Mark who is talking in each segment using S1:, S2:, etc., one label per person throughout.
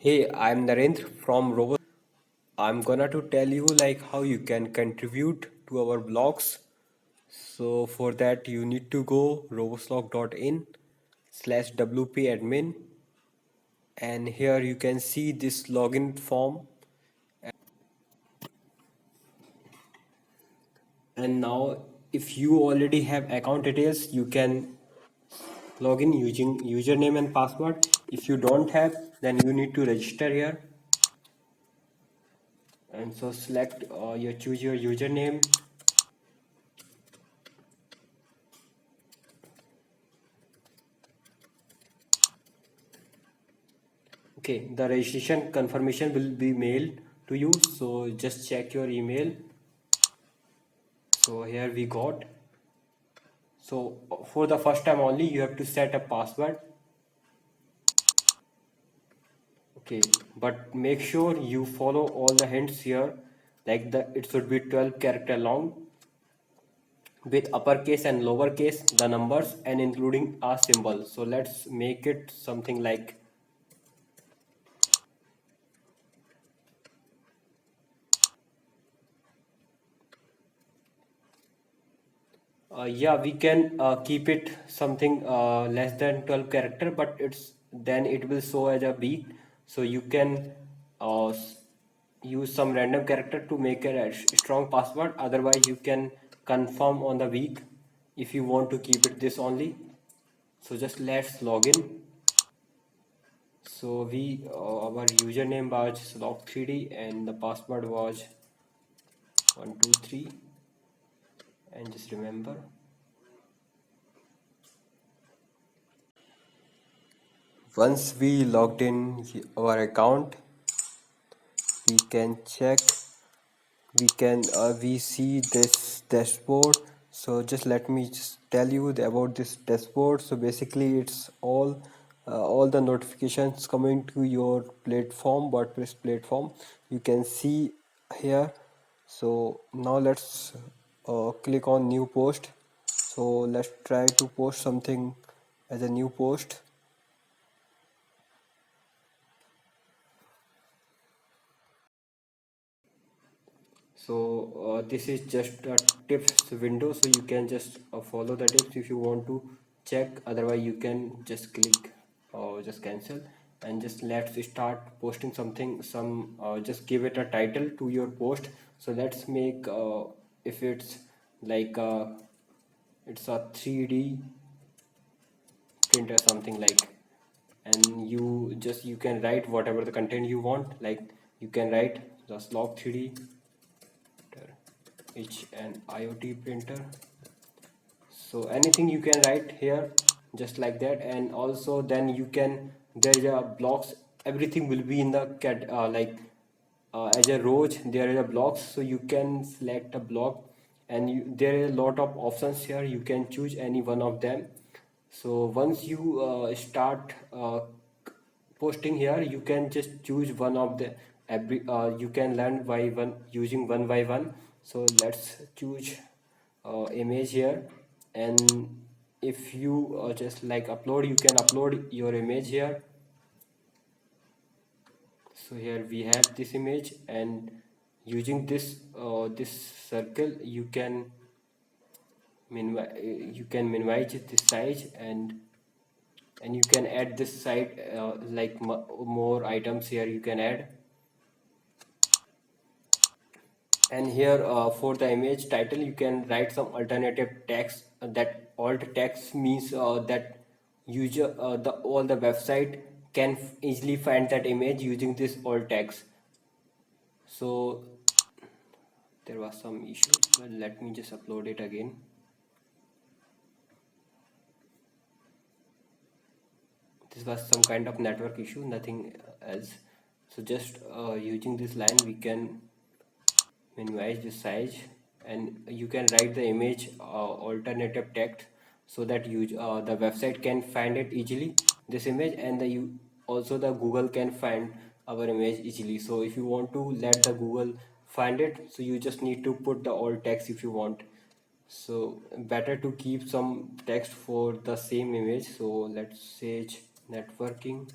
S1: Hey, I'm Narendra from Robo. I'm gonna to tell you like how you can contribute to our blogs. So for that you need to go roboslog.in/wp-admin, and here you can see this login form. And now if you already have account details, you can log in using username and password. If you don't have, then you need to register here. And so select you choose your username. Okay, the registration confirmation will be mailed to you, so just check your email. So here we got. So for the first time only, you have to set a password. Okay, but make sure you follow all the hints here, like it should be 12 character long with uppercase and lowercase the numbers and including a symbol. So let's make it something like yeah, we can keep it something less than 12 character, but then it will show as a week. So you can use some random character to make a strong password. Otherwise, you can confirm on the week if you want to keep it this only. So just let's log in. So our username was slog3d and the password was 123, and just remember. Once we logged in our account, we can check. We see this dashboard. So just let me just tell you about this dashboard. So basically, it's all the notifications coming to your platform, WordPress platform. You can see here. So now let's click on new post. So let's try to post something as a new post. So this is just a tips window, so you can just follow the tips if you want to check. Otherwise you can just click or just cancel, and just let's start posting something. Just give it a title to your post. So let's make if it's like it's a 3D printer, something like. And you can write whatever the content you want, like you can write the slog 3D it's an IoT printer. So anything you can write here, just like that. And also then you can, there is a blocks, everything will be in the cat as a rows there is a blocks. So you can select a block, and there is a lot of options here, you can choose any one of them. So once you start posting here, you can just choose one of the every you can learn by one using one by one. So let's choose image here. And if you just like upload, you can upload your image here. So here we have this image, and using this circle you can minimize this size, and you can add this side like more items here you can add. And here for the image title, you can write some alternative text. That alt text means that user the all the website can easily find that image using this alt text. So there was some issue, but let me just upload it again. This was some kind of network issue, nothing else. So just using this line, we can minimize the size, and you can write the image alternative text, so that the website can find it easily, this image. And also the Google can find our image easily. So if you want to let the Google find it, so you just need to put the alt text if you want. So better to keep some text for the same image. So let's say networking.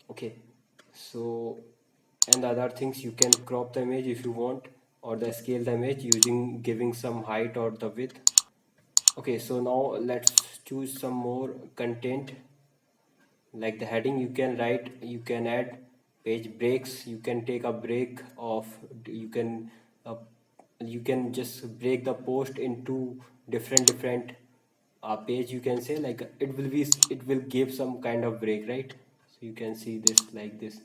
S1: Okay, so and the other things, you can crop the image if you want, or the scale the image using giving some height or the width. Okay, so now let's choose some more content. Like the heading, you can write, you can add page breaks, you can take a break of, you can uh, you can just break the post into different page, you can say, like it will be, it will give some kind of break, right? So you can see this like this,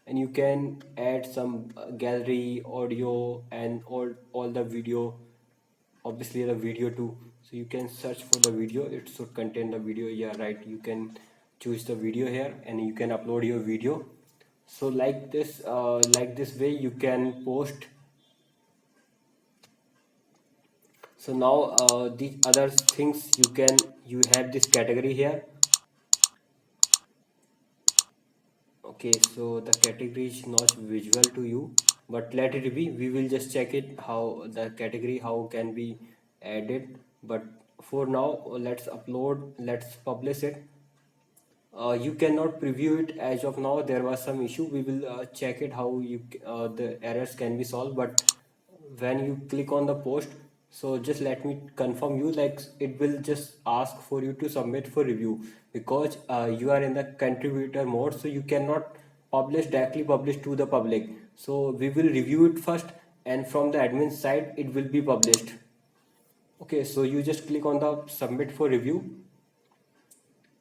S1: and you can add some gallery audio and all the video, obviously the video too. So you can search for the video, it should contain the video, yeah, right? You can choose the video here and you can upload your video. So like this way you can post. So now these other things, you have this category here. Okay, so the category is not visual to you, but let it be. We will just check it how the category how can be added. But for now, let's publish it. You cannot preview it as of now. There was some issue. We will check it how the errors can be solved. But when you click on the post, so just let me confirm you, like it will just ask for you to submit for review, because you are in the contributor mode, so you cannot publish to the public. So we will review it first, and from the admin side it will be published. Okay, so you just click on the submit for review,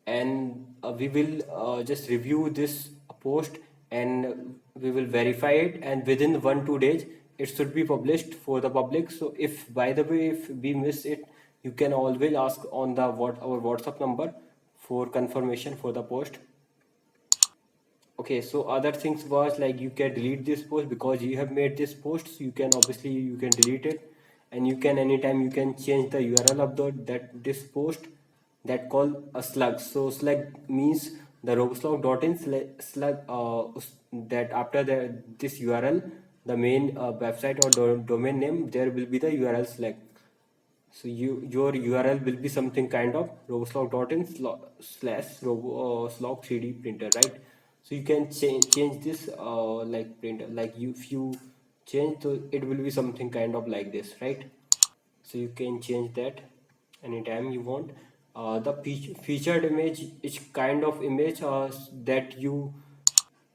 S1: and we will just review this post, and we will verify it, and within 1 2 days it should be published for the public. So if by the way if we miss it, you can always ask on the what our WhatsApp number for confirmation for the post. Okay, so other things was like you can delete this post, because you have made this post, so you can obviously you can delete it, and you can anytime you can change the URL of that this post, that called a slug. So slug means the roboslog.in slug, that after this URL, the main website or domain name, there will be the URL slug. So your URL will be something kind of roboslog.in slash slog 3D printer, right? So you can change this like printer, like you if you change, so it will be something kind of like this, right? So you can change that anytime you want. The featured image is kind of image that you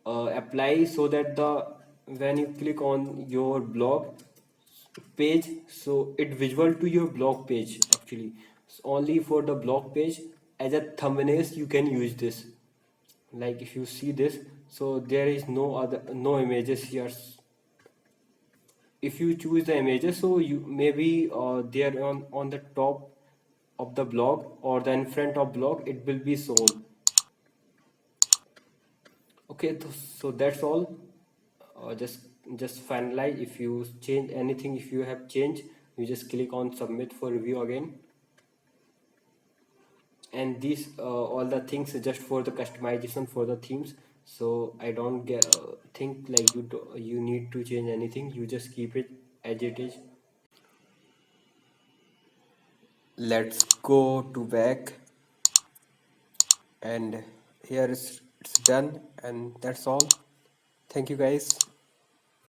S1: apply, so that the when you click on your blog page, so it visual to your blog page actually. So only for the blog page, as a thumbnail you can use this. Like if you see this, so there is no images here. If you choose the images, so you maybe they are on the top of the blog, or the in front of blog it will be shown. Okay, so that's all. Just finalize. If you change anything, if you have changed, you just click on submit for review again. And these all the things are just for the customization for the themes. So I don't think like you need to change anything. You just keep it as it is. Let's go to back, and here is it's done, and that's all. Thank you guys.